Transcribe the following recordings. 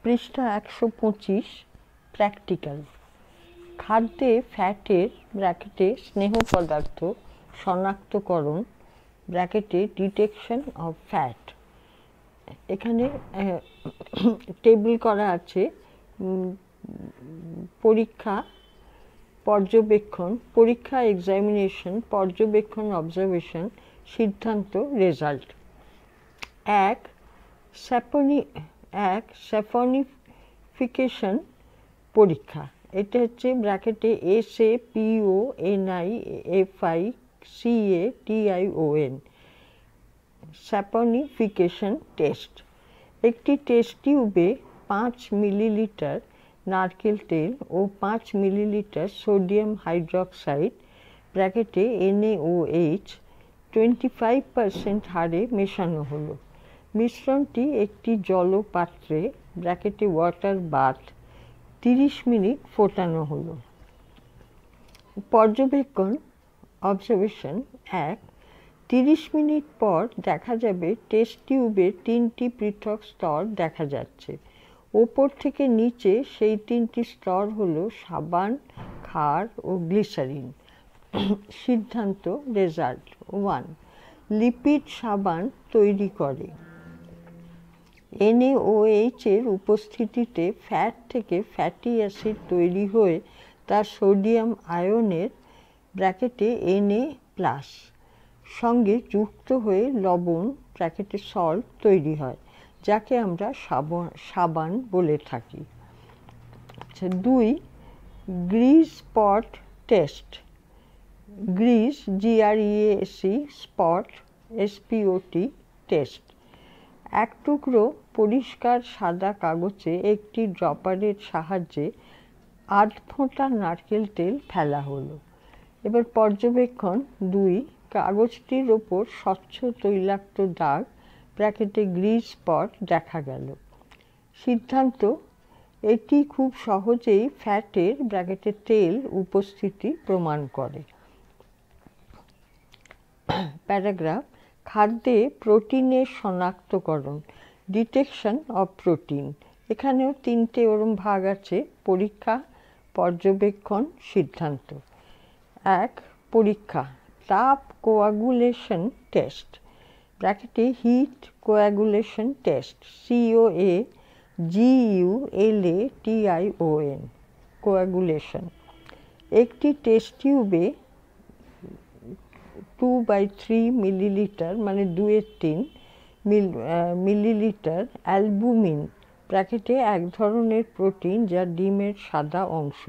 পৃষ্ঠা 125 প্র্যাকটিক্যাল। খাদ্যে ফ্যাটের ব্র্যাকেটে স্নেহ পদার্থ শনাক্তকরণ ব্র্যাকেটে ডিটেকশন অফ ফ্যাট। এখানে টেবিল করা আছে পরীক্ষা পর্যবেক্ষণ, পরীক্ষা এক্সামিনেশন, পর্যবেক্ষণ অবজারভেশন, সিদ্ধান্ত রেজাল্ট। এক স্যাফনিফিকেশন পরীক্ষা। এটা হচ্ছে ব্র্যাকেটে SAPONIFICATION, স্যাপনিফিকেশন টেস্ট। একটি টেস্ট টিউবে 5 মিলিলিটার নারকেল তেল ও 5 মিলিলিটার সোডিয়াম হাইড্রক্সাইড ব্র্যাকেটে NaOH 25% হারে মেশানো হলো। মিশ্রণটি একটি জলপাত্রে ব্র্যাকেটে ওয়াটার বাথ 30 মিনিট ফোটানো হলো। পর্যবেক্ষণ অবজারভেশন। 1. 30 মিনিট পর দেখা যাবে টেস্ট টিউবে 3টি পৃথক স্তর দেখা যাচ্ছে। ওপর থেকে নিচে সেই 3টি স্তর হলো সাবান, ক্ষার ও গ্লিসারিন। সিদ্ধান্ত রেজাল্ট। 1. লিপিড সাবান তৈরি করে। NaOH এর উপস্থিতিতে ফ্যাট থেকে ফ্যাটি অ্যাসিড তৈরি হয়ে তার সোডিয়াম আয়নের ব্র্যাকেটে Na+ সঙ্গে যুক্ত হয়ে লবণ ব্র্যাকেটে সল্ট তৈরি হয়, যাকে আমরা সাবান বলে থাকি। 2. Grease spot test. Grease GREAC spot SPOT test. এক টুকরো পরিষ্কার সাদা কাগজে একটি ড্রপারের সাহায্যে আধ ফোঁটা নারকেল তেল ফেলা হলো। এবার পর্যবেক্ষণ। 2. কাগজটির ওপর স্বচ্ছ তৈলাক্ত দাগ ব্র্যাকেটে গ্রিজ স্পট দেখা গেল। সিদ্ধান্ত, এটি খুব সহজেই ফ্যাটের ব্র্যাকেটে তেল উপস্থিতি প্রমাণ করে। প্যারাগ্রাফ। খাদ্যে প্রোটিনের শনাক্তকরণ ডিটেকশন অফ প্রোটিন। এখানেও 3টে ওরম ভাগ আছে: পরীক্ষা, পর্যবেক্ষণ, সিদ্ধান্ত। 1. পরীক্ষা। তাপ কোয়াগুলেশন টেস্ট ব্র্যাকেটে heat coagulation test COAGULATION coagulation. একটি টেস্ট টিউবে 2/3 মিলিলিটার মানে 2/3 মিলিলিটার অ্যালবুমিন ব্র্যাকেটে এক ধরনের প্রোটিন যা ডিমের সাদা অংশ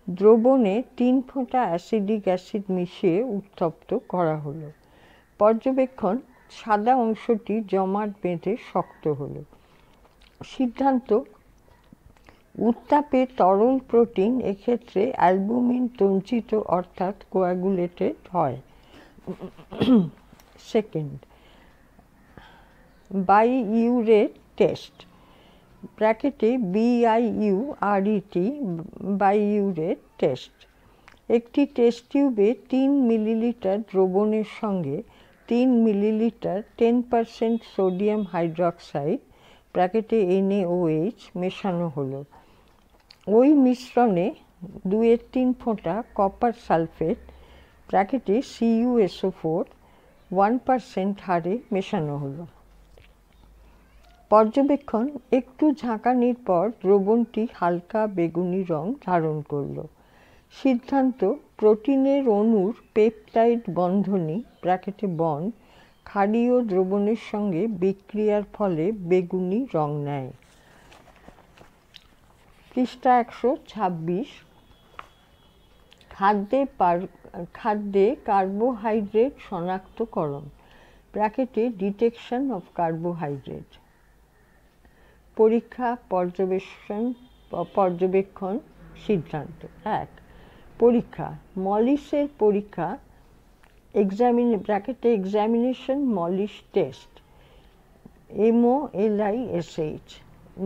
দ্রবণে 3 ফোঁটা অ্যাসিডিক অ্যাসিড মিশিয়ে উত্তপ্ত করা হলো। পর্যবেক্ষণ। সাদা অংশটি জমাট বেঁধে শক্ত হলো। সিদ্ধান্ত, উত্তাপে তরল প্রোটিন এক্ষেত্রে অ্যালবুমিন তঞ্চিত অর্থাৎ কোয়াগুলেটেড হয়। 2. বাইউরেট টেস্ট ব্র্যাকেটে BIURET বাইউরেট টেস্ট। একটি টেস্ট টিউবে 3 মিলিলিটার দ্রবণের সঙ্গে 3 মিলিলিটার 10% সোডিয়াম হাইড্রক্সাইড ব্র্যাকেটে NaOH মেশানো হলো। ওই মিশ্রণে 2/3 ফোঁটা কপার সালফেট ব্র্যাকেটে CuSO4 1% হারে মেশানো হলো। পর্যবেক্ষণ। একটু ঝাঁকানির পর দ্রবণটি হালকা বেগুনি রং ধারণ করল। সিদ্ধান্ত, প্রোটিনের অণুর পেপটাইড বন্ধনী ব্র্যাকেটে বন্ড ক্ষারীয় দ্রবণের সঙ্গে বিক্রিয়ার ফলে বেগুনি রং নেয়। পৃষ্ঠা 126। খাদ্যে কার্বোহাইড্রেট শনাক্তকরণ ব্র্যাকেটে ডিটেকশন অফ কার্বোহাইড্রেট। পরীক্ষা, পর্যবেক্ষণ, সিদ্ধান্ত। 1. পরীক্ষা। মলিসের পরীক্ষা ব্র্যাকেটে এক্সামিনেশন মলিস টেস্ট MOLISH।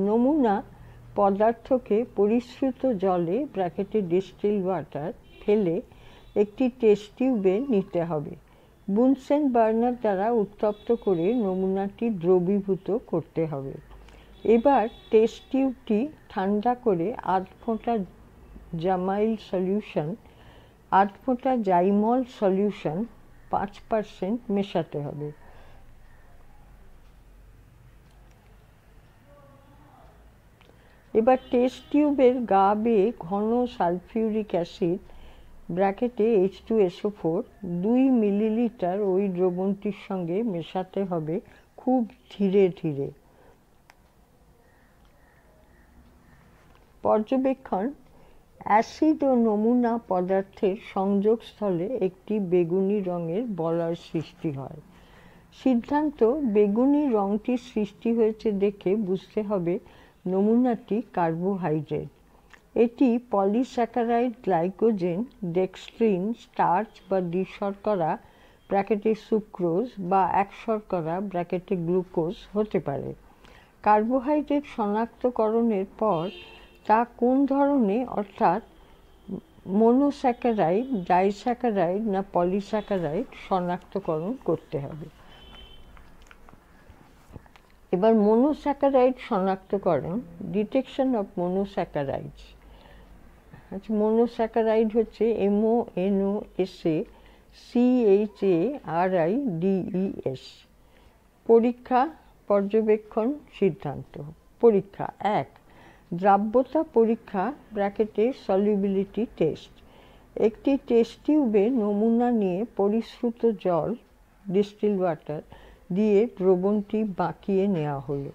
নমুনা পদার্থকে পরিশ্রুত জলে ব্র্যাকেটে ডিস্টিল ওয়াটার ফেলে একটি টেস্ট টিউবে নিতে হবে। বুনসেন বার্নার দ্বারা উত্তপ্ত করে নমুনাটি দ্রবীভূত করতে হবে। এবার টেস্ট টিউবটি ঠান্ডা করে আধ ফোঁটা জাইমল সলিউশন 5% মেশাতে হবে। এবার টেস্ট টিউবের গা বেয়ে ঘন সালফিউরিক অ্যাসিড ব্র্যাকেটে H2SO4 2 মিলিলিটার ওই দ্রবণটির সঙ্গে মেশাতে হবে খুব ধীরে ধীরে। পর্যবেক্ষণ: অ্যাসিড ও নমুনা পদার্থের সংযোগস্থলে একটি বেগুনি রঙের বলয় সৃষ্টি হয়। সিদ্ধান্ত: বেগুনি রঙটির সৃষ্টি হয়েছে দেখে বুঝতে হবে নমুনাটি কার্বোহাইড্রেট। এটি পলিস্যাকারাইড, গ্লাইকোজেন, ডেক্সট্রিন, স্টার্চ বা দ্বিশর্করা ব্র্যাকেটে সুক্রোজ বা একশর্করা ব্র্যাকেটে গ্লুকোজ হতে পারে। কার্বোহাইড্রেট শনাক্তকরণের পর তা কোন ধরনের, অর্থাৎ মনোস্যাকারাইড, ডাইস্যাকারাইড না পলিস্যাকারাইড শনাক্তকরণ করতে হবে। এবার মনোস্যাকারাইড শনাক্তকরণ, ডিটেকশন অফ মনোস্যাকারাইডস। মনোস্যাকারাইড হচ্ছে MONOSACHARIDES। পরীক্ষা, পর্যবেক্ষণ, সিদ্ধান্ত। পরীক্ষা: 1. দ্রাব্যতা পরীক্ষা ব্র্যাকেটে সলিউবিলিটি টেস্ট। একটি টেস্ট টিউবে নমুনা নিয়ে পরিশ্রুত জল, ডিস্টিল ওয়াটার দিয়ে দ্রবণটি বাঁকিয়ে নেওয়া হলো।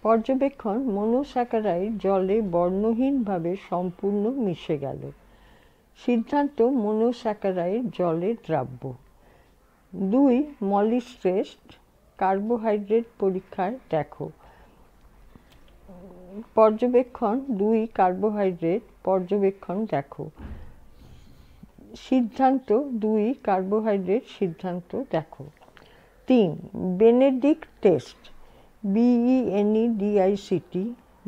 পর্যবেক্ষণ: মনোস্যাকারাইড জলে বর্ণহীনভাবে সম্পূর্ণ মিশে গেল। সিদ্ধান্ত: মনোস্যাকারাইড জলে দ্রাব্য। 2. মলিস টেস্ট, কার্বোহাইড্রেট পরীক্ষায় দেখো। পর্যবেক্ষণ: 2 কার্বোহাইড্রেট পর্যবেক্ষণ দেখো। সিদ্ধান্ত: 2 কার্বোহাইড্রেট সিদ্ধান্ত দেখো। 3. Benedict test, BENEDICT,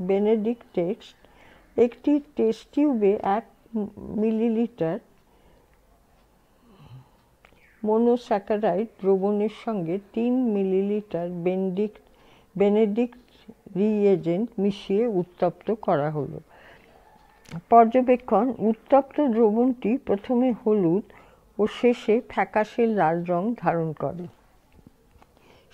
Benedict test. একটি টেস্ট টিউবে 1 মিলিলিটার মনোস্যাকারাইড দ্রবণের সঙ্গে 3 মিলিলিটার বেনেডিক্ট রিএজেন্ট মিশিয়ে উত্তপ্ত করা হলো। পর্যবেক্ষণ: উত্তপ্ত দ্রবণটি প্রথমে হলুদ ও শেষে ফ্যাকাশে লাল রং ধারণ করে।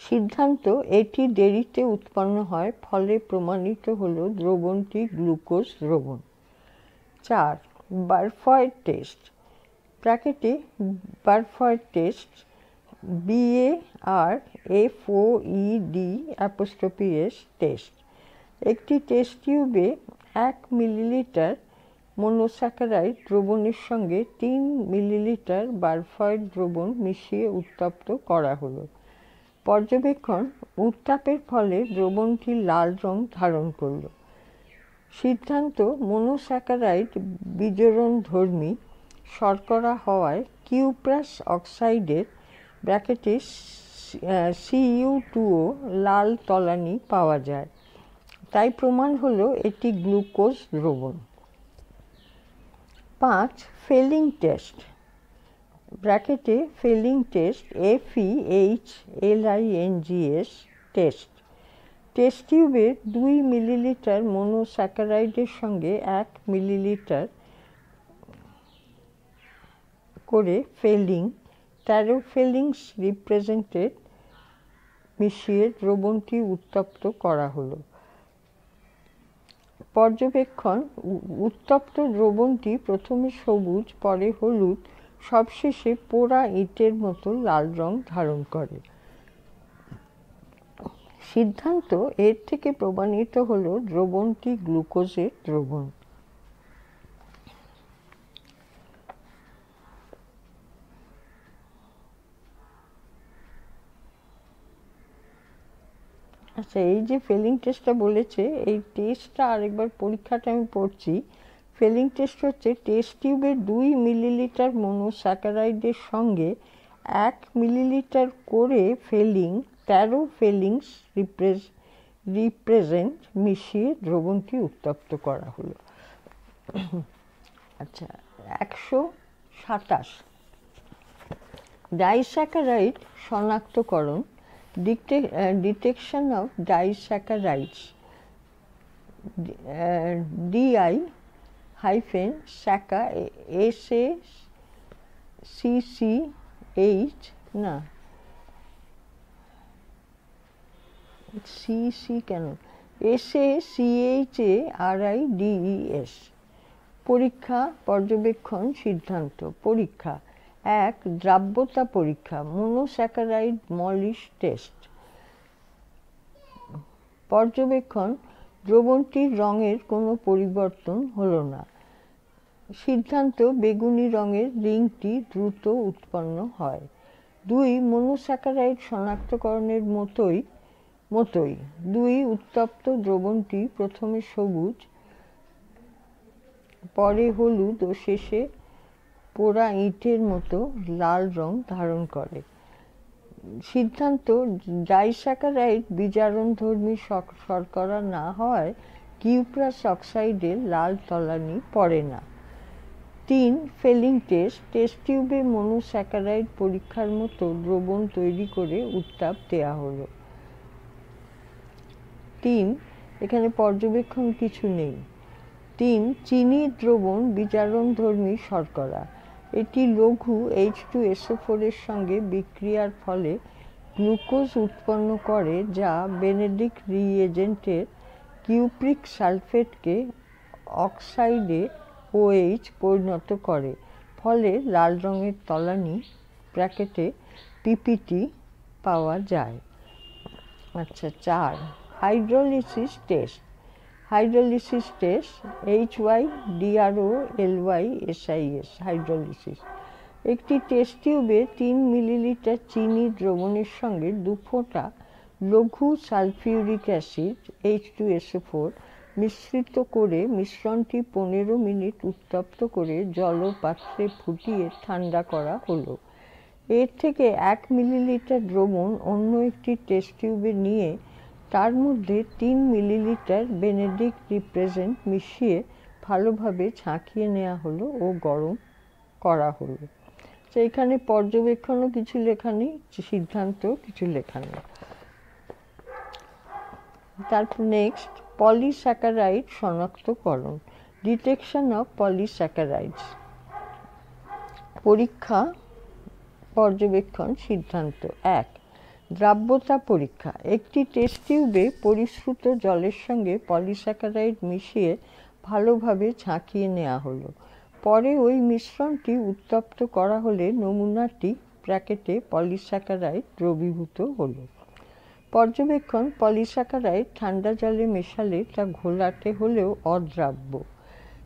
সিদ্ধান্ত: এটি দেরিতে উৎপন্ন হয়, ফলে প্রমাণিত হলো দ্রবণটি গ্লুকোজ দ্রবণ। 4. বারফয়েড টেস্ট ব্র্যাকেটে বারফয়েড টেস্ট, BARFOED' টেস্ট। একটি টেস্ট টিউবে 1 মিলিলিটার মনোস্যাকারাইড দ্রবণের সঙ্গে 3 মিলিলিটার বারফয়েড দ্রবণ মিশিয়ে উত্তপ্ত করা হলো। পর্যবেক্ষণ: উত্তাপের ফলে দ্রবণটি লাল রং ধারণ করল। সিদ্ধান্ত: মনোস্যাকারাইড বিজোড়নধর্মী শর্করা হওয়ায় কিউপ্রাস অক্সাইডের ব্র্যাকেটে CU2O লাল তলানি পাওয়া যায়, তাই প্রমাণ হলো এটি গ্লুকোজ দ্রবণ। 5. ফেলিং টেস্ট ব্র্যাকেটে Fehling test, FEHLINGS test. Test টিউবে 2 মিলিলিটার মনোস্যাকারাইডের সঙ্গে 1 মিলিলিটার করে ফেলিং, 13 ফেলিংস রিপ্রেজেন্টেড মিশিয়ে দ্রবণটি উত্তপ্ত করা হলো। পর্যবেক্ষণ: উত্তপ্ত দ্রবণটি প্রথমে সবুজ, পরে হলুদ, সবশেষে পোড়া ইটের মতো লাল রং ধারণ করে। সিদ্ধান্ত: এর থেকে প্রমাণিত হলো দ্রবণটি গ্লুকোজের দ্রবণ। আচ্ছা, এই যে ফেলিং টেস্টটা বলেছে, এই টেস্টটা আরেকবার পরীক্ষাটা আমি পড়ছি। ফেলিং টেস্ট হচ্ছে টেস্ট টিউবের 2 মিলিলিটার মনোস্যাকারাইডের সঙ্গে 1 মিলিলিটার করে ফেলিং, 13 ফেলিংস রিপ্রেজেন্ট মিশিয়ে দ্রবণটি উত্তপ্ত করা হলো। আচ্ছা, 127 ডাইস্যাকারাইড শনাক্তকরণ, Detection of disaccharides. DI hyphen SACCA SACCH না CC কেন SACHARIDES পরীক্ষা পর্যবেক্ষণ সিদ্ধান্ত পরীক্ষা 1 দ্রাব্যতা পরীক্ষা মনোস্যাকারাইড মলিশ টেস্ট পর্যবেক্ষণ দ্রবণটির রঙের কোনো পরিবর্তন হলো না সিদ্ধান্ত বেগুনি রঙের রিংটি দ্রুত উৎপন্ন হয় 2 মনোস্যাকারাইড শনাক্তকরণের মতোই 2 উত্তপ্ত দ্রবণটি প্রথমে সবুজ পরে হলুদ ও শেষে পোড়া ইটের মতো লাল রং ধারণ করে সিদ্ধান্ত ডাইস্যাকারাইড বিজারণধর্মী শর্করা না হওয়ায় কিউপ্রাস অক্সাইডের লাল তলানি পড়ে না 3 ফেলিং টেস্ট টিউবে মনোস্যাকারাইড পরীক্ষার মতো দ্রবণ তৈরি করে উত্তাপ দেওয়া হলো 3 এখানে পর্যবেক্ষণ কিছু নেই 3 চিনি দ্রবণ বিজারণধর্মী শর্করা এটি লঘু H2SO4 এর সঙ্গে বিক্রিয়ার ফলে গ্লুকোজ উৎপন্ন করে যা বেনেডিক্ট রিএজেন্টের কিউপ্রিক সালফেটকে অক্সাইডে OH পরিণত করে ফলে লাল রঙের তলানি ব্র্যাকেটে PPT পাওয়া যায় আচ্ছা 4 হাইড্রোলিসিস টেস্ট HYDROLYSIS হাইড্রোলিসিস একটি টেস্ট টিউবে 3 মিলিলিটার চিনি দ্রবণের সঙ্গে 2 ফোঁটা লঘু সালফিউরিক অ্যাসিড H2SO4 মিশ্রিত করে মিশ্রণটি 15 মিনিট উত্তপ্ত করে জলপাত্রে ফুটিয়ে ঠান্ডা করা হলো এর থেকে 1 মিলিলিটার দ্রবণ অন্য একটি টেস্ট টিউবে নিয়ে তার মধ্যে 3 মিলিলিটার বেনেডিক্ট রিপ্রেজেন্ট মিশিয়ে ভালোভাবে ঝাঁকিয়ে নেওয়া হলো ও গরম করা হলো তো এখানে পর্যবেক্ষণও কিছু লেখা নেই সিদ্ধান্ত কিছু লেখা নেই তারপর নেক্সট পলিস্যাকারাইড শনাক্তকরণ ডিটেকশন অফ পলিস্যাকারাইডস পরীক্ষা পর্যবেক্ষণ সিদ্ধান্ত 1 দ্রাব্যতা পরীক্ষা একটি টেস্ট টিউবে পরিশ্রুত জলের সঙ্গে পলিস্যাকারাইড মিশিয়ে ভালোভাবে ঝাঁকিয়ে নেওয়া হলো পরে ওই মিশ্রণটি উত্তপ্ত করা হলে নমুনাটি ব্র্যাকেটে পলিস্যাকারাইড দ্রবীভূত হলো পর্যবেক্ষণ পলিস্যাকারাইড ঠান্ডা জলে মেশালে তা ঘোলাটে হলেও অদ্রাব্য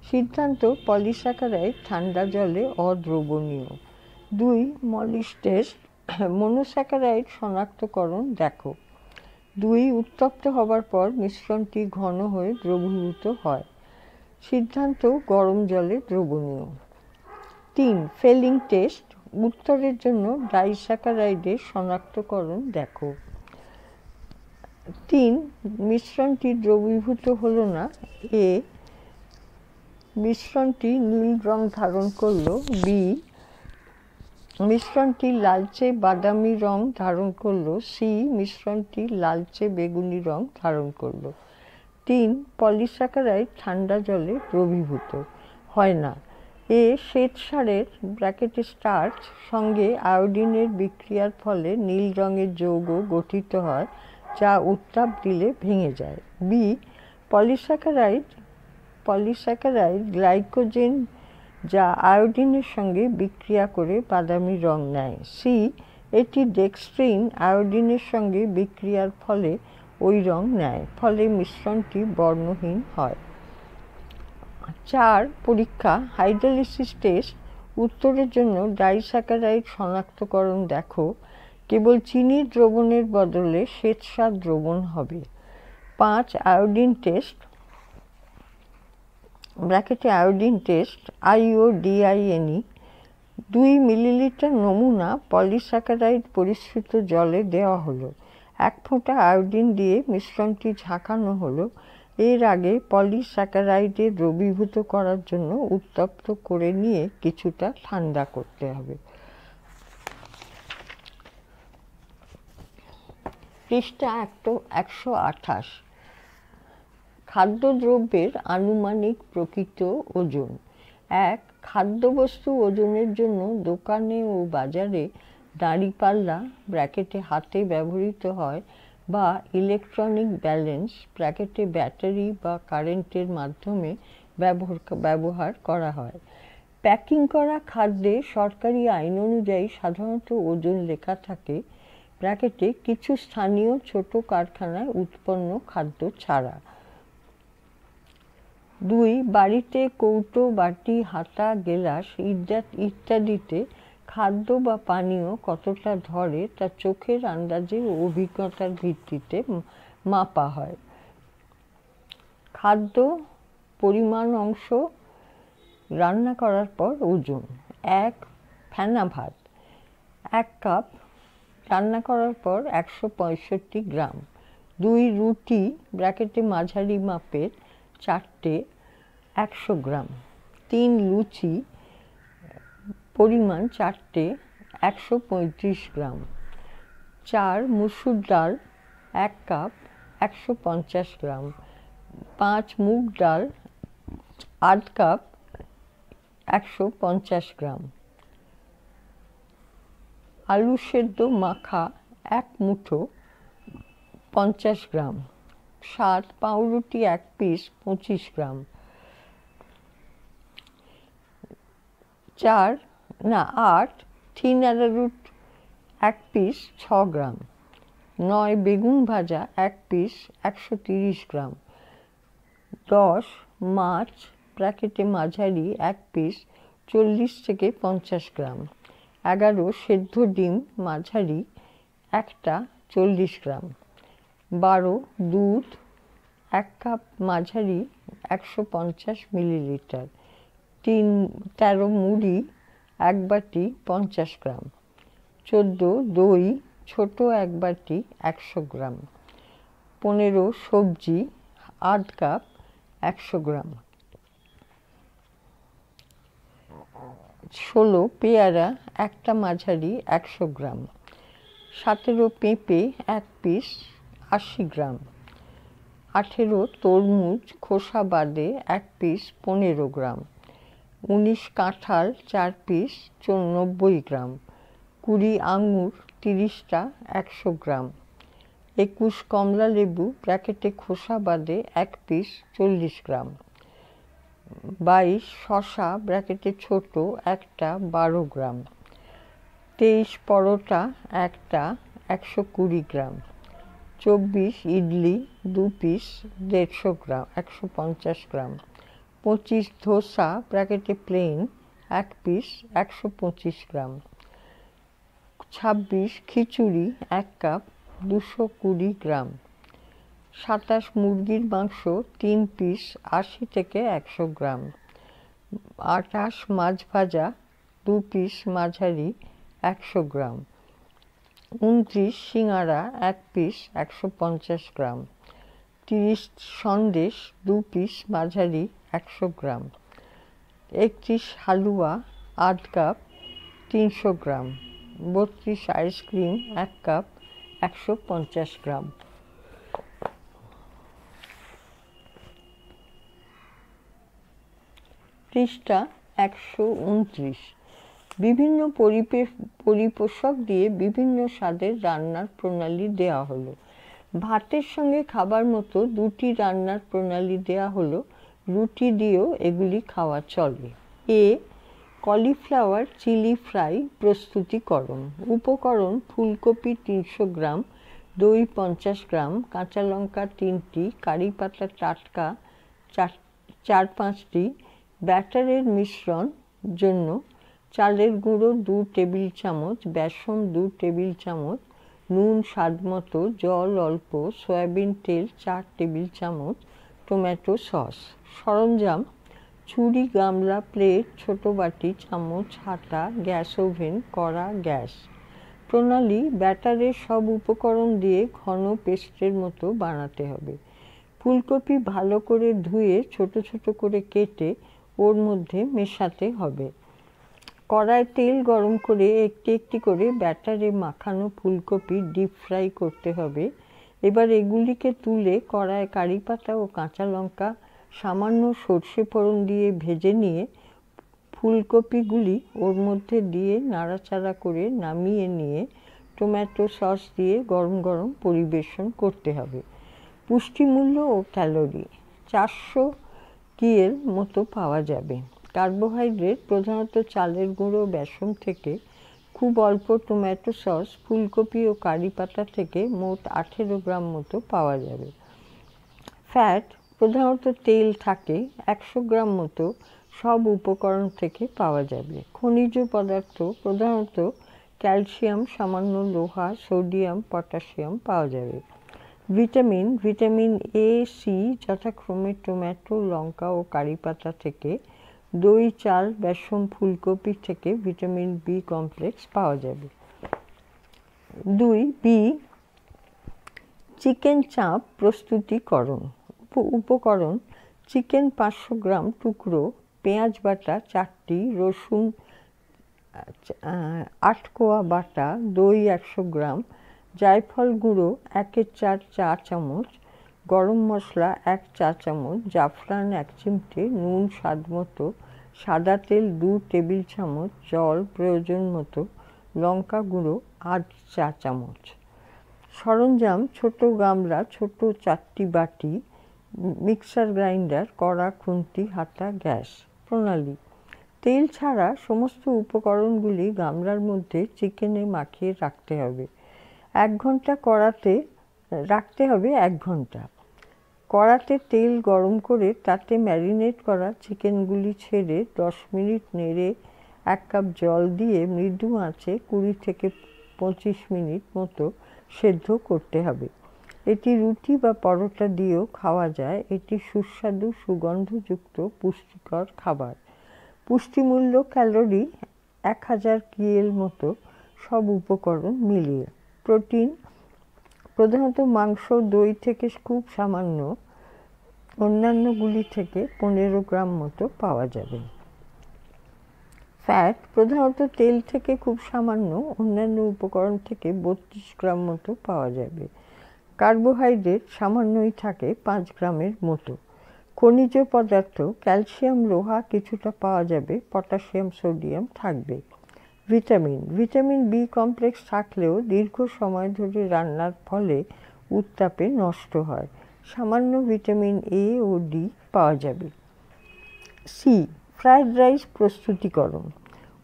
সিদ্ধান্ত পলিস্যাকারাইড ঠান্ডা জলে অদ্রবণীয় 2 মলিশ টেস্ট মনোস্যাকারাইড শনাক্তকরণ দেখো 2 উত্তপ্ত হবার পর মিশ্রণটি ঘন হয়ে দ্রবীভূত হয় সিদ্ধান্ত গরম জলে দ্রবণীয় 3 ফেলিং টেস্ট উত্তরের জন্য ডাইস্যাকারাইডের শনাক্তকরণ দেখো 3 মিশ্রণটি দ্রবীভূত হলো না এ মিশ্রণটি নীল রং ধারণ করলো বি মিশ্রণটি লালচে বাদামি রং ধারণ করলো সি মিশ্রণটি লালচে বেগুনি রং ধারণ করলো 3 পলিস্যাকারাইড ঠান্ডা জলে দ্রবীভূত হয় না এ শ্বেতসারের ব্র্যাকেটে স্টার্চ সঙ্গে আয়োডিনের বিক্রিয়ার ফলে নীল রঙের যৌগ গঠিত হয় যা উত্তাপ দিলে ভেঙে যায় বি পলিস্যাকারাইড গ্লাইকোজেন যা আয়োডিনের সঙ্গে বিক্রিয়া করে বাদামি রং নেয় সি এটি ডেক্সট্রিন আয়োডিনের সঙ্গে বিক্রিয়ার ফলে ওই রং নেয় ফলে মিশ্রণটি বর্ণহীন হয় 4 পরীক্ষা হাইড্রোলিসিস টেস্ট উত্তরের জন্য ডাইস্যাকারাইড শনাক্তকরণ দেখো কেবল চিনি দ্রবণের বদলে শ্বেতসার দ্রবণ হবে 5 আয়োডিন টেস্ট ব্র্যাকেটে আয়োডিন টেস্ট IODINE 2 মিলিলিটার নমুনা পলিস্যাকারাইড পরিশ্রুত জলে দেওয়া হলো 1 ফোঁটা আয়োডিন দিয়ে মিশ্রণটি ঝাঁকানো হলো এর আগে পলিস্যাকারাইডে দ্রবীভূত করার জন্য উত্তপ্ত করে নিয়ে কিছুটা ঠান্ডা করতে হবে পৃষ্ঠা 128। খাদ্যদ্রব্যের আনুমানিক প্রকৃত ওজন। 1. খাদ্যবস্তু ওজনের জন্য দোকানে ও বাজারে দাঁড়িপাল্লা ব্র্যাকেটে হাতে ব্যবহৃত হয় বা ইলেকট্রনিক ব্যালেন্স ব্র্যাকেটে ব্যাটারি বা কারেন্টের মাধ্যমে ব্যবহার করা হয়। প্যাকিং করা খাদ্যে সরকারি আইন অনুযায়ী সাধারণত ওজন লেখা থাকে ব্র্যাকেটে কিছু স্থানীয় ছোট কারখানায় উৎপন্ন খাদ্য ছাড়া। 2. বাড়িতে কৌটো, বাটি, হাতা, গেলাস ইত্যাদিতে খাদ্য বা পানীয় কতটা ধরে তা চোখের আন্দাজে ও অভিজ্ঞতার ভিত্তিতে মাপা হয়। খাদ্য পরিমাণ অংশ রান্না করার পর ওজন। 1. ফেনা ভাত 1 কাপ, রান্না করার পর 165 গ্রাম। 2. রুটি ব্র্যাকেটে মাঝারি মাপের 4টে 100 গ্রাম। 3. লুচি পরিমাণ 4টে 135 গ্রাম। 4. মুসুর ডাল 1 কাপ 150 গ্রাম। 5. মুগ ডাল আধ কাপ 150 গ্রাম। আলু সেদ্ধ মাখা 1 মুঠো 50 গ্রাম। 7. পাউরুটি 1 পিস 25 গ্রাম। 8. থিন অ্যারারুট 1 পিস 6 গ্রাম। 9. বেগুন ভাজা 1 পিস 130 গ্রাম। 10. মাছ ব্র্যাকেটে মাঝারি 1 পিস 40 থেকে 50 গ্রাম। 11. সেদ্ধ ডিম মাঝারি 1টা 40 গ্রাম। 12. দুধ 1 কাপ মাঝারি 150 মিলিলিটার। 13. মুড়ি 1 বাটি 50 গ্রাম। 14. দই ছোট 1 বাটি 100 গ্রাম। 15. সবজি আধ কাপ 100 গ্রাম। 16. পেয়ারা 1টা মাঝারি 100 গ্রাম। 17. পেঁপে 1 পিস 80 গ্রাম। 18. তরমুজ খোসা বাদে 1 পিস 15 গ্রাম। 19. কাঁঠাল 4 পিস 90 গ্রাম। 20. আঙুর 30টা 100 গ্রাম। 21. কমলা লেবু ব্র্যাকেটে খোসা বাদে 1 পিস 40 গ্রাম। 22. শসা ব্র্যাকেটে ছোট 1টা 12 গ্রাম। 23. পরোটা 1টা 120 গ্রাম। 24. ইডলি 2 পিস 150 গ্রাম 150 গ্রাম। 25. ধোসা ব্র্যাকেটে প্লেন 1 পিস 125 গ্রাম। 26. খিচুড়ি 1 কাপ 220 গ্রাম। 27. মুরগির মাংস 3 পিস 80 থেকে 100 গ্রাম। 28. মাছ ভাজা 2 পিস মাঝারি 100 গ্রাম। 29. সিঙ্গারা 1 পিস 150 গ্রাম। 30. সন্দেশ 2 পিস মাঝারি 100 গ্রাম। 31. হালুয়া আধ কাপ 300 গ্রাম। 32. আইসক্রিম 1 কাপ 150 গ্রাম। পৃষ্ঠা 129। বিভিন্ন পরিপোষক দিয়ে বিভিন্ন স্বাদের রান্নার প্রণালী দেওয়া হলো। ভাতের সঙ্গে খাবার মতো 2টি রান্নার প্রণালী দেওয়া হলো। রুটি দিয়েও এগুলি খাওয়া চলে। এ. কলিফ্লাওয়ার চিলি ফ্রাই প্রস্তুতিকরণ। উপকরণ: ফুলকপি 300 গ্রাম, দই 50 গ্রাম, কাঁচা লঙ্কা 3টি, কারি পাতা টাটকা 4-5টি। ব্যাটারের মিশ্রণ জন্য চালের গুঁড়ো 2 টেবিল চামচ, বেসন 2 টেবিল চামচ, নুন স্বাদমতো, জল অল্প, সয়াবিন তেল 4 টেবিল চামচ, টমেটো সস। সরঞ্জাম: ছুরি, গামলা, প্লেট, ছোট বাটি, চামচ, হাতা, গ্যাস ওভেন, কড়া, গ্যাস। প্রণালী: ব্যাটারের সব উপকরণ দিয়ে ঘন পেস্টের মতো বানাতে হবে। ফুলকপি ভালো করে ধুয়ে ছোট ছোট করে কেটে ওর মধ্যে মেশাতে হবে। কড়ায় তেল গরম করে একটি একটি করে ব্যাটারে মাখানো ফুলকপি ডিপ ফ্রাই করতে হবে। এবার এগুলিকে তুলে কড়ায় কারি পাতা ও কাঁচা লঙ্কা সামান্য সর্ষে ফোড়ন দিয়ে ভেজে নিয়ে ফুলকপিগুলি ওর মধ্যে দিয়ে নাড়াচাড়া করে নামিয়ে নিয়ে টমেটো সস দিয়ে গরম গরম পরিবেশন করতে হবে। পুষ্টিমূল্য ও ক্যালোরি 400 কিএল মতো পাওয়া যাবে। কার্বোহাইড্রেট প্রধানত চালের গুঁড়ো, বেসন থেকে খুব অল্প, টমেটো সস, ফুলকপি ও কারি পাতা থেকে মোট 18 গ্রাম মতো পাওয়া যাবে। ফ্যাট প্রধানত তেল থাকে 100 গ্রাম মতো সব উপকরণ থেকে পাওয়া যাবে। খনিজ পদার্থ প্রধানত ক্যালসিয়াম, সামান্য লোহা, সোডিয়াম, পটাশিয়াম পাওয়া যাবে। ভিটামিন এ, সি যথাক্রমে টমেটো, লঙ্কা ও কারি পাতা থেকে, দই, চাল, বেসন, ফুলকপি থেকে ভিটামিন বি কমপ্লেক্স পাওয়া যাবে। 2. বি চিকেন চাপ প্রস্তুতিকরণ। উপকরণ: চিকেন 500 গ্রাম টুকরো, পেঁয়াজ বাটা 4টি, রসুন 8 কোয়া বাটা, দই 100 গ্রাম, জায়ফল গুঁড়ো 1/4 চা চামচ, গরম মশলা 1 চা চামচ, জাফরান 1 চিমটে, নুন স্বাদ মতো, সাদা তেল 2 টেবিল চামচ, জল প্রয়োজন মতো, লঙ্কা গুঁড়ো 8 চা চামচ। সরঞ্জাম: ছোট গামলা, ছোট 4টি বাটি, মিক্সার গ্রাইন্ডার, কড়া, খুন্তি, হাতা, গ্যাস। প্রণালী: তেল ছাড়া সমস্ত উপকরণগুলি গামলার মধ্যে চিকেনে মাখিয়ে রাখতে হবে। 1 ঘন্টা কড়াতে রাখতে হবে। 1 ঘন্টা কড়াতে তেল গরম করে তাতে ম্যারিনেট করা চিকেনগুলি ছেড়ে 10 মিনিট নেড়ে 1 কাপ জল দিয়ে মৃদু আঁচে 20 থেকে 25 মিনিট মতো সেদ্ধ করতে হবে। এটি রুটি বা পরোটা দিয়েও খাওয়া যায়। এটি সুস্বাদু, সুগন্ধযুক্ত, পুষ্টিকর খাবার। পুষ্টিমূল্য: ক্যালোরি 1000 কিএল মতো সব উপকরণ মিলিয়ে। প্রোটিন প্রধানত মাংস, দই থেকে খুব সামান্য, অন্যান্যগুলি থেকে 15 গ্রাম মতো পাওয়া যাবে। ফ্যাট প্রধানত তেল থেকে খুব সামান্য, অন্যান্য উপকরণ থেকে 32 গ্রাম মতো পাওয়া যাবে। কার্বোহাইড্রেট সামান্যই থাকে, 5 গ্রামের মতো। খনিজ পদার্থ: ক্যালসিয়াম, লোহা কিছুটা পাওয়া যাবে, পটাশিয়াম, সোডিয়াম থাকবে। ভিটামিন বি কমপ্লেক্স থাকলেও দীর্ঘ সময় ধরে রান্নার ফলে উত্তাপে নষ্ট হয়। সামান্য ভিটামিন এ ও ডি পাওয়া যাবে। সি. ফ্রাইড রাইস প্রস্তুতিকরণ।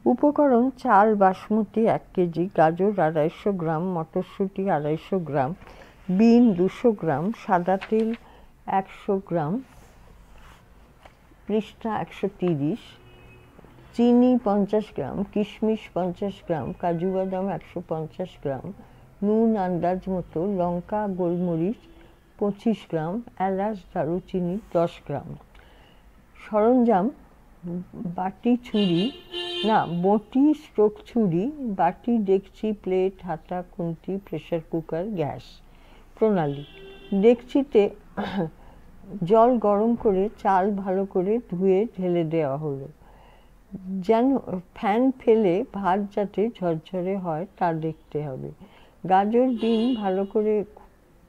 উপকরণ: চাল বাসমতি 1 কেজি, গাজর 250 গ্রাম, মটরশুঁটি 250 গ্রাম, বিন 200 গ্রাম, সাদা তেল 100 গ্রাম, পৃষ্ঠা 130, চিনি 50 গ্রাম, কিশমিশ 50 গ্রাম, কাজু বাদাম 150 গ্রাম, নুন আন্দাজ মতো, লঙ্কা, গোলমরিচ 25 গ্রাম, এলাচ, দারুচিনি 10 গ্রাম। সরঞ্জাম: বটি, ছুরি, বাটি, ডেকচি, প্লেট, হাতা, খুন্তি, প্রেসার কুকার, গ্যাস। প্রণালী: ডেকচিতে জল গরম করে চাল ভালো করে ধুয়ে ঢেলে দেওয়া হলো। যেন ফ্যান ফেলে ভাত যাতে ঝরঝরে হয় তা দেখতে হবে। গাজর, বিন ভালো করে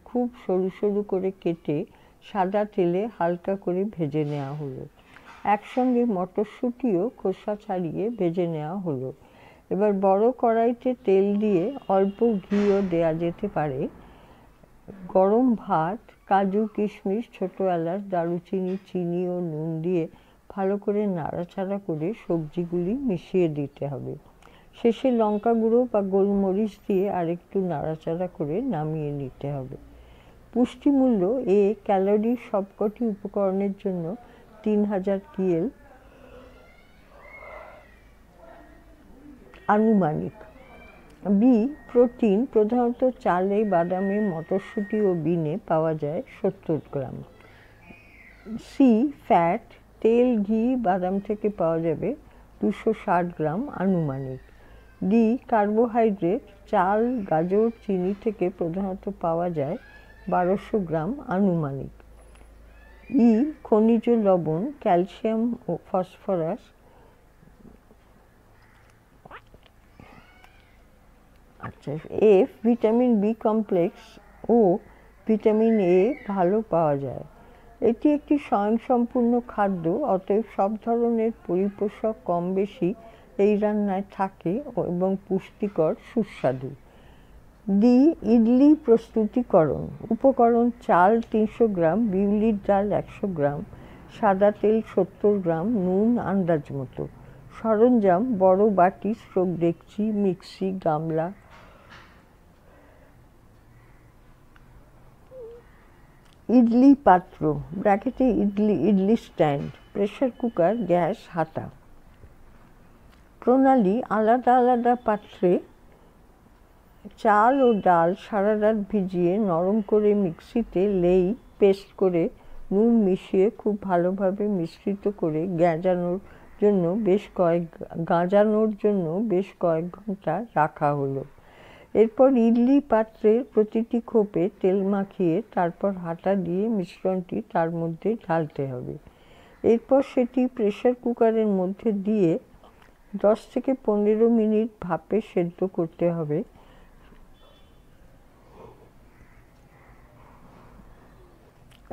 খুব সরু সরু করে কেটে সাদা তেলে হালকা করে ভেজে নেওয়া হলো। একসঙ্গে মটরশুঁটিও খোসা ছাড়িয়ে ভেজে নেওয়া হলো। এবার বড় কড়াইতে তেল দিয়ে অল্প ঘিও দেওয়া যেতে পারে। গরম ভাত, কাজু, কিশমিশ, ছোট এলাচ, দারুচিনি, চিনি ও নুন দিয়ে ভালো করে নাড়াচাড়া করে সবজিগুলি মিশিয়ে দিতে হবে। শেষে লঙ্কা গুঁড়ো বা গোলমরিচ দিয়ে আরেকটু নাড়াচাড়া করে নামিয়ে নিতে হবে। পুষ্টিমূল্য: এ. ক্যালোরি সবকটি উপকরণের জন্য 3000 কিএল আনুমানিক। বি. প্রোটিন প্রধানত চালে, বাদামে, মটরশুঁটি ও বিনে পাওয়া যায় 70 গ্রাম। সি. ফ্যাট তেল, ঘি, বাদাম থেকে পাওয়া যাবে 260 গ্রাম আনুমানিক। ডি. কার্বোহাইড্রেট চাল, গাজর, চিনি থেকে প্রধানত পাওয়া যায় 1200 গ্রাম আনুমানিক। ই. খনিজ লবণ ক্যালসিয়াম ও ফসফরাস আচ্ছা, এফ ভিটামিন বি কমপ্লেক্স ও ভিটামিন এ ভালো পাওয়া যায়। এটি একটি স্বয়ংসম্পূর্ণ খাদ্য, অতএব সব ধরনের পরিপোষক কম বেশি এই রান্নায় থাকে এবং পুষ্টিকর, সুস্বাদু। ডি, ইডলি প্রস্তুতিকরণ। উপকরণ: চাল 300 গ্রাম, বিউলির ডাল 100 গ্রাম, সাদা তেল 70 গ্রাম, নুন আন্দাজ মতো। সরঞ্জাম: বড় বাটি ডেকচি, মিক্সি, গামলা। ইডলি পাত্র ব্র্যাকেটে idli stand, pressure cooker, gas, হাতা। প্রণালী: আলাদা আলাদা পাত্রে চাল ও ডাল সারা রাত ভিজিয়ে নরম করে মিক্সিতে পেস্ট করে নুন মিশিয়ে খুব ভালোভাবে মিশ্রিত করে গাঁজানোর জন্য বেশ কয়েক ঘন্টা রাখা হলো। এরপর ইডলি পাত্রের প্রতিটি খোপে তেল মাখিয়ে তারপর হাতা দিয়ে মিশ্রণটি তার মধ্যে ঢালতে হবে। এরপর সেটি প্রেসার কুকারের মধ্যে দিয়ে 10 থেকে 15 মিনিট ভাপে সেদ্ধ করতে হবে।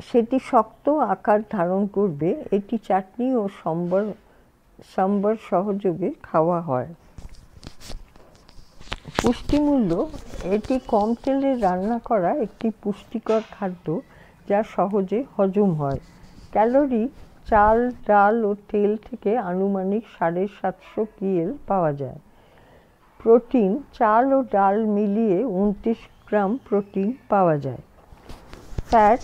সেটি শক্ত আকার ধারণ করবে। এটি চাটনি ও সম্বর সহযোগে খাওয়া হয়। পুষ্টিমূল্য: এটি কম তেলে রান্না করা একটি পুষ্টিকর খাদ্য যা সহজে হজম হয়। ক্যালোরি: চাল, ডাল ও তেল থেকে আনুমানিক 750 কিএল পাওয়া যায়। প্রোটিন: চাল ও ডাল মিলিয়ে 29 গ্রাম প্রোটিন পাওয়া যায়। ফ্যাট: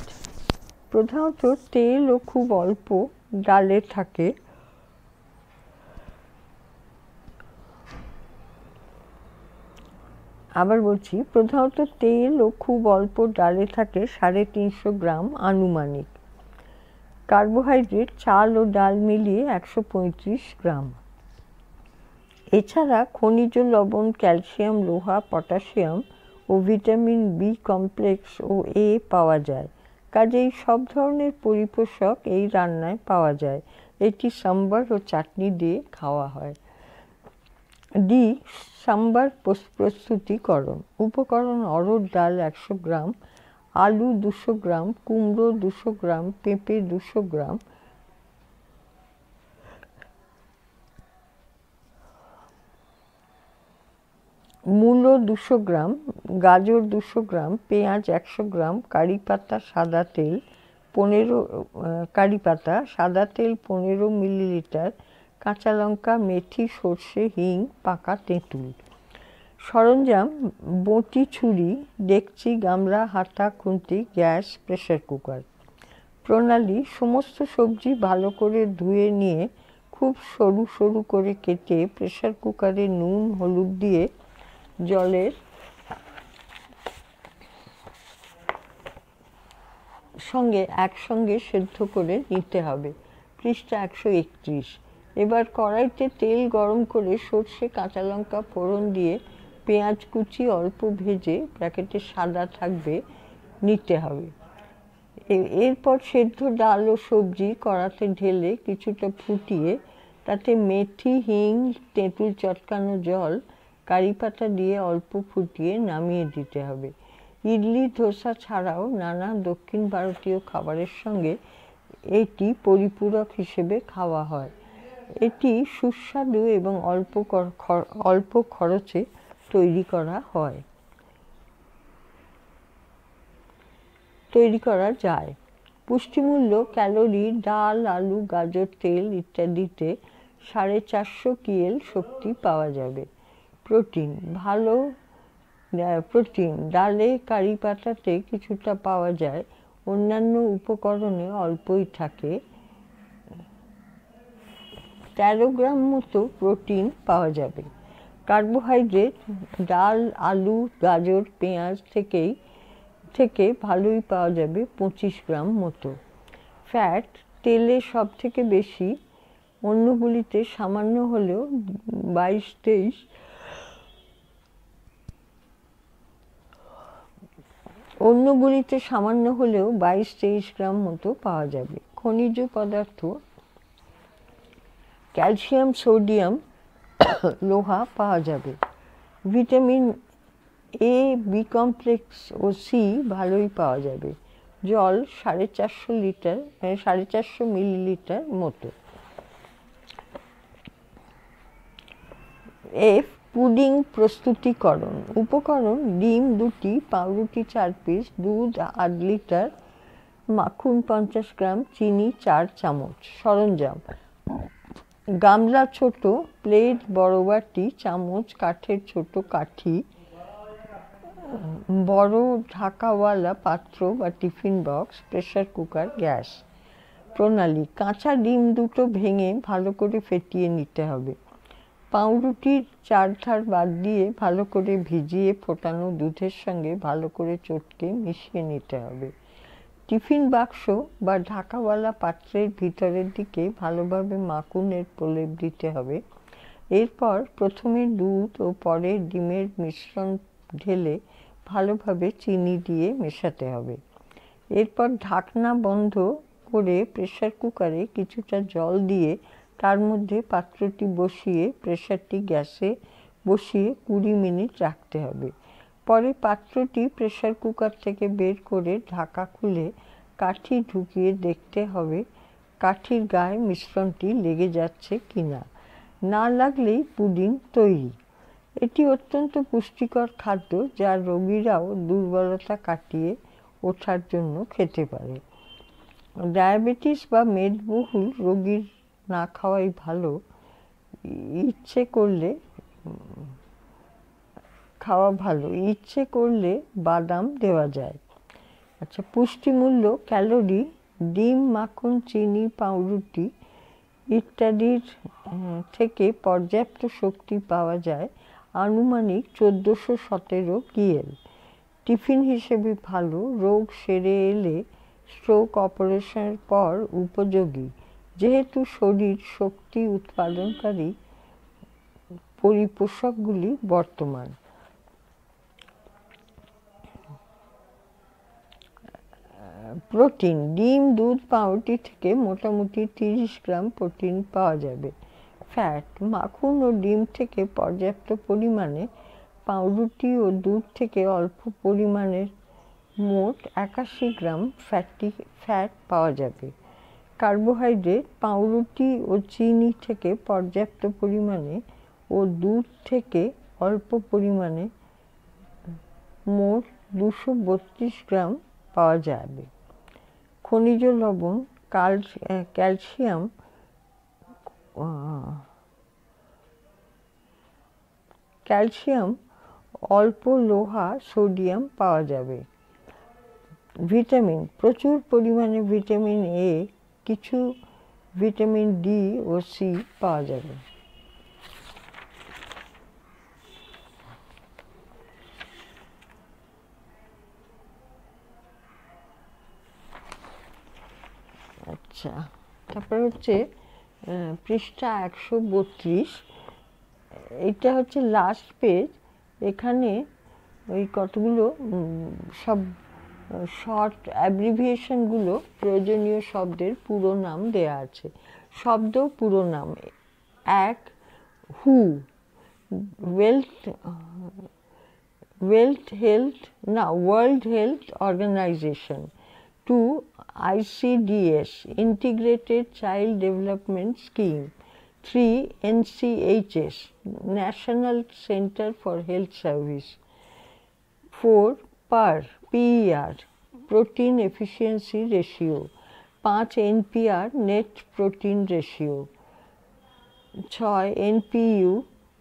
প্রধানত তেল ও খুব অল্প ডালে থাকে। প্রধানত তেল ও খুব অল্প ডালে থাকে 350 গ্রাম আনুমানিক। কার্বোহাইড্রেট: চাল ও ডাল মিলিয়ে 135 গ্রাম। এছাড়া খনিজ লবণ, ক্যালসিয়াম, লোহা, পটাশিয়াম ও ভিটামিন বি কমপ্লেক্স ও এ পাওয়া যায়। কাজেই সব ধরনের পরিপোষক এই রান্নায় পাওয়া যায়। এটি সম্বর ও চাটনি দিয়ে খাওয়া হয়। ডি, সম্বর প্রস্তুতিকরণ। উপকরণ: অড়হর ডাল 100 গ্রাম, আলু 200 গ্রাম, কুমড়ো 200 গ্রাম, পেঁপে 200 গ্রাম, মূলো 200 গ্রাম, গাজর 200 গ্রাম, পেঁয়াজ 100 গ্রাম, কারি পাতা, সাদা তেল 15 মিলিলিটার, কাঁচা লঙ্কা, মেথি, সর্ষে, হিং, পাকা তেঁতুল। সরঞ্জাম: বঁটি, ছুরি, ডেকচি, গামলা, হাতা, খুন্তি, গ্যাস, প্রেসার কুকার। প্রণালী: সমস্ত সবজি ভালো করে ধুয়ে নিয়ে খুব সরু সরু করে কেটে প্রেসার কুকারে নুন, হলুদ দিয়ে জলের সঙ্গে একসঙ্গে সেদ্ধ করে নিতে হবে। পৃষ্ঠা 131। এবার কড়াইতে তেল গরম করে সর্ষে, কাঁচা লঙ্কা ফোড়ন দিয়ে পেঁয়াজ কুচি অল্প ভেজে ব্র্যাকেটে সাদা থাকবে নিতে হবে। এরপর সেদ্ধ ডাল ও সবজি কড়াতে ঢেলে কিছুটা ফুটিয়ে তাতে মেথি, হিং, তেঁতুল চটকানো জল, কারি পাতা দিয়ে অল্প ফুটিয়ে নামিয়ে দিতে হবে। ইডলি, ধোসা ছাড়াও নানা দক্ষিণ ভারতীয় খাবারের সঙ্গে এটি পরিপূরক হিসেবে খাওয়া হয়। এটি সুস্বাদু এবং অল্প খরচে তৈরি করা যায়। পুষ্টিমূল্য: ক্যালোরি: ডাল, আলু, গাজর, তেল ইত্যাদিতে 450 কিএল শক্তি পাওয়া যাবে। প্রোটিন: ডালে, কারি পাতাতে কিছুটা পাওয়া যায়, অন্যান্য উপকরণে অল্পই থাকে। 13 গ্রাম মতো প্রোটিন পাওয়া যাবে। কার্বোহাইড্রেট: ডাল, আলু, গাজর, পেঁয়াজ থেকে ভালোই পাওয়া যাবে 25 গ্রাম মতো। ফ্যাট: তেলে সব থেকে বেশি, অন্যগুলিতে সামান্য হলেও 22-23 গ্রাম মতো পাওয়া যাবে। খনিজ পদার্থ: ক্যালসিয়াম, সোডিয়াম, লোহা পাওয়া যাবে। ভিটামিন এ, বি কমপ্লেক্স ও সি ভালোই পাওয়া যাবে। জল 450 লিটার, 450 মিলিলিটার মতো। এফ, পুডিং প্রস্তুতিকরণ। উপকরণ: ডিম 2টি, পাউরুটি 4 পিস, দুধ 8 লিটার, মাখন 50 গ্রাম, চিনি 4 চামচ। সরঞ্জাম: গামলা ছোট, প্লেট বড় বাটি, চামচ কাঠের ছোট কাঠি, বড় ঢাকাওয়ালা পাত্র বা tiffin box, pressure cooker, gas. প্রণালী: কাঁচা ডিম 2টো ভেঙে ভালো করে ফেটিয়ে নিতে হবে। পাউরুটির 4 ধার বাদ দিয়ে ভালো করে ভিজিয়ে ফোটানো দুধের সঙ্গে ভালো করে চটকে মিশিয়ে নিতে হবে। টিফিন বাক্স বা ঢাকাওয়ালা পাত্রের ভিতরের দিকে ভালোভাবে মাখনের প্রলেপ দিতে হবে। এরপর প্রথমে দুধ ও পরে ডিমের মিশ্রণ ঢেলে ভালোভাবে চিনি দিয়ে মেশাতে হবে। এরপর ঢাকনা বন্ধ করে প্রেসার কুকারে কিছুটা জল দিয়ে তার মধ্যে পাত্রটি বসিয়ে প্রেসারটি গ্যাসে বসিয়ে 20 মিনিট রাখতে হবে। পরে পাত্রটি প্রেসার কুকার থেকে বের করে ঢাকা খুলে কাঠি ঢুকিয়ে দেখতে হবে কাঠির গায়ে মিশ্রণটি লেগে যাচ্ছে কিনা। না লাগলেই পুডিং তৈরি। এটি অত্যন্ত পুষ্টিকর খাদ্য যা রোগীরাও দুর্বলতা কাটিয়ে ওঠার জন্য খেতে পারে। ডায়াবেটিস বা মেদবহুল রোগীর না খাওয়াই ভালো। ইচ্ছে করলে খাওয়া ভালো, ইচ্ছে করলে বাদাম দেওয়া যায়। আচ্ছা, পুষ্টিমূল্য: ক্যালোরি: ডিম, মাখন, চিনি, পাউরুটি ইত্যাদির থেকে পর্যাপ্ত শক্তি পাওয়া যায়, আনুমানিক 1417 কিএল। টিফিন হিসেবে ভালো, রোগ সেরে এলে স্ট্রোক অপারেশনের পর উপযোগী, যেহেতু শরীর শক্তি উৎপাদনকারী পরিপোষকগুলি বর্তমান। প্রোটিন: ডিম, দুধ, পাউরুটি থেকে মোটামুটি 30 গ্রাম প্রোটিন পাওয়া যাবে। ফ্যাট: মাখন ও ডিম থেকে পর্যাপ্ত পরিমাণে, পাউরুটি ও দুধ থেকে অল্প পরিমাণের, মোট 81 গ্রাম ফ্যাট পাওয়া যাবে। কার্বোহাইড্রেট: পাউরুটি ও চিনি থেকে পর্যাপ্ত পরিমাণে ও দুধ থেকে অল্প পরিমাণে, মোট 232 গ্রাম পাওয়া যাবে। খনিজ লবণ: ক্যালসিয়াম, অল্প লোহা, সোডিয়াম পাওয়া যাবে। ভিটামিন: প্রচুর পরিমাণে ভিটামিন এ, কিছু ভিটামিন ডি ও সি পাওয়া যাবে। আচ্ছা, তারপর হচ্ছে পৃষ্ঠা 132। এটা হচ্ছে লাস্ট পেজ। এখানে ওই কতগুলো সব শর্ট অ্যাব্রিভিয়েশনগুলো, প্রয়োজনীয় শব্দের পুরো নাম দেয়া আছে। শব্দ পুরো নাম: 1. হু, World Health Organization. 2. ICDS, Integrated Child Development Scheme. 3. NCHS, National Center for Health Service. 4. PER, Protein Efficiency Ratio. 5. NPR, Net Protein Ratio. 6. NPU,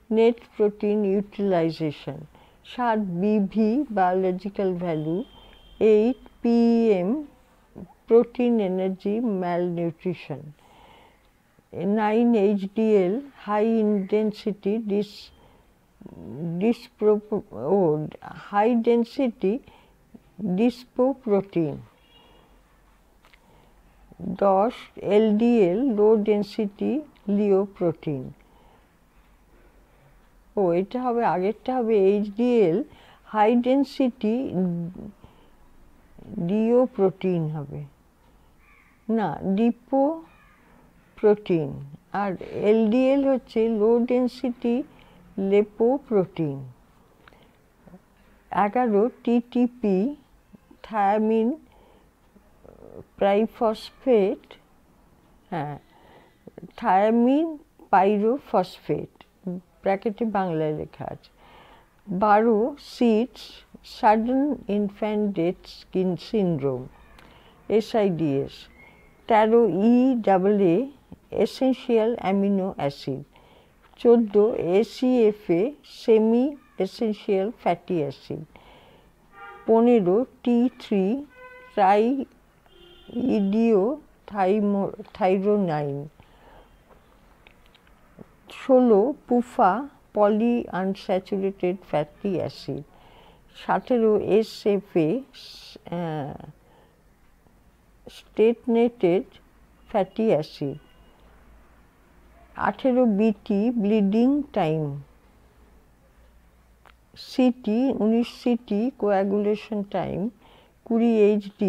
Net Protein Utilization. 7. BV, Biological Value. 8. PEM, Protein Energy Malnutrition. 9. HDL, High Density Dispoprotein. 10. LDL, Low Density Lipoprotein. এটা হবে, আগেরটা হবে HDL, High Density ডিওপ্রোটিন হবে না, ডিপোপ্রোটিন। আর LDL হচ্ছে low density lipoprotein. 11 TTP thiamine pyrophosphate, হ্যাঁ thiamine pyrophosphate ব্র্যাকেটে বাংলায় লেখা আছে। 12 SIDS sudden infant death syndrome SIDS। 13 EAA essential amino acid. 14 ACFA semi essential fatty acid. 15 T3 tri iodo thyronine. 16 PUFA poly unsaturated fatty acid. 17 SFA saturated fatty acid. 18 BT bleeding time. CT 19 CT coagulation time. 20 HD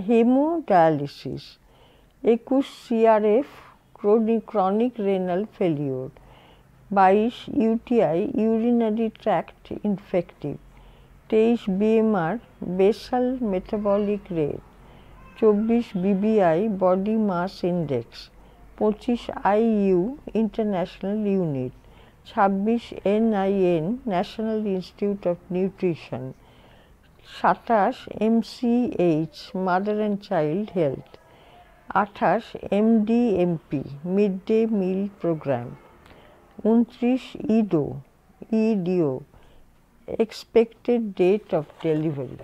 haemodialysis. 21 CRF chronic renal failure. 22 UTI urinary tract infective. 23 BMR basal metabolic rate. 24 BBI body mass index. 25 IU international unit. 26 NIN national institute of nutrition. 27 MCH mother and child health. 28 MDMP mid day meal programme. 29 EDO expected date of delivery.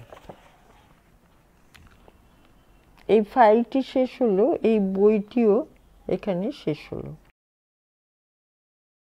এই ফাইলটি শেষ হলো, এই বইটিও এখানে শেষ হলো।